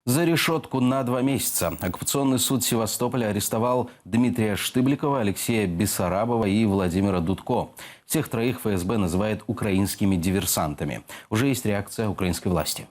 За решетку на 2 месяца. Оккупационный суд Севастополя арестовал Дмитрия Штыбликова, Алексея Бессарабова и Владимира Дудко. Всех троих ФСБ называет украинскими диверсантами. Уже есть реакция украинской власти.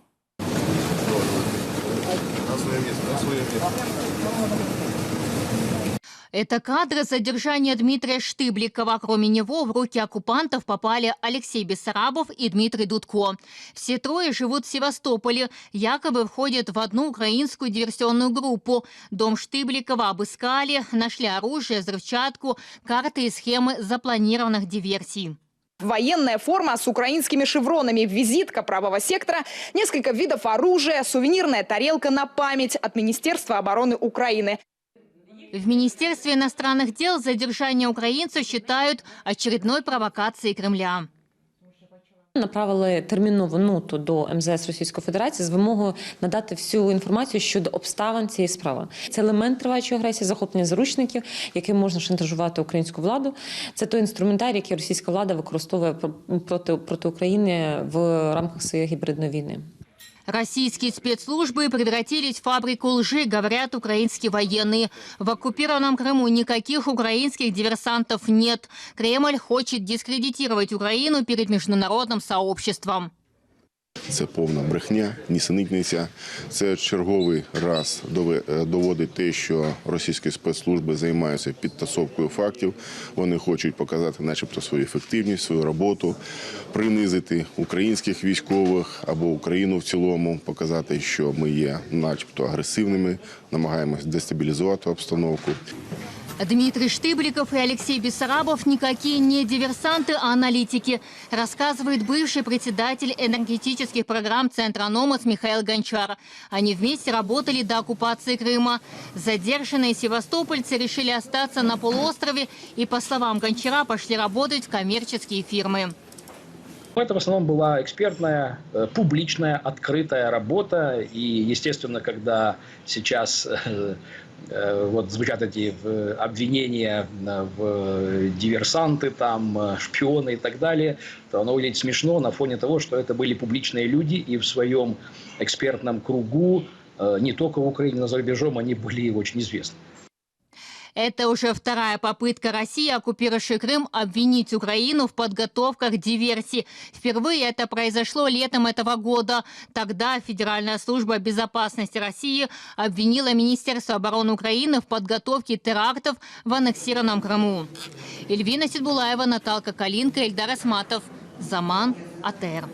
Это кадры задержания Дмитрия Штыбликова. Кроме него в руки оккупантов попали Алексей Бессарабов и Дмитрий Дудко. Все трое живут в Севастополе, якобы входят в одну украинскую диверсионную группу. Дом Штыбликова обыскали, нашли оружие, взрывчатку, карты и схемы запланированных диверсий. Военная форма с украинскими шевронами, визитка правого сектора, несколько видов оружия, сувенирная тарелка на память от Министерства обороны Украины. В Министерстве иностранных дел задержание украинцев считают очередной провокацией Кремля. Направили термінову ноту до МЗС Російської Федерації з вимогою надати всю інформацію щодо обставин цієї справи. Це елемент триваючої агресії, захоплення заручників, яким можна шантажувати українську владу. Це той інструментарій, який російська влада використовує проти України в рамках своєї гібридної війни. Российские спецслужбы превратились в фабрику лжи, говорят украинские военные. В оккупированном Крыму никаких украинских диверсантов нет. Кремль хочет дискредитировать Украину перед международным сообществом. Це повна брехня, нісенітниця. Це черговий раз доводить те, що російські спецслужби займаються підтасовкою фактів. Вони хочуть показати начебто свою ефективність, свою роботу, принизити українських військових або Україну в цілому, показати, що ми є начебто агресивними, намагаємось дестабілізувати обстановку. Дмитрий Штыбликов и Алексей Бессарабов никакие не диверсанты, а аналитики, рассказывает бывший председатель энергетических программ Центра Номос Михаил Гончар. Они вместе работали до оккупации Крыма. Задержанные севастопольцы решили остаться на полуострове и, по словам Гончара, пошли работать в коммерческие фирмы. Это в основном была экспертная, публичная, открытая работа. И, естественно, когда сейчас вот звучат эти обвинения в диверсанты, там, шпионы и так далее, то оно выглядит смешно на фоне того, что это были публичные люди, и в своем экспертном кругу, не только в Украине, но за рубежом, они были очень известны. Это уже вторая попытка России, оккупировавшей Крым, обвинить Украину в подготовках диверсий. Впервые это произошло летом этого года. Тогда Федеральная служба безопасности России обвинила Министерство обороны Украины в подготовке терактов в аннексированном Крыму. Эльвина Сидбулаева, Наталка Калинка, Эльдар Асматов. Заман, АТР.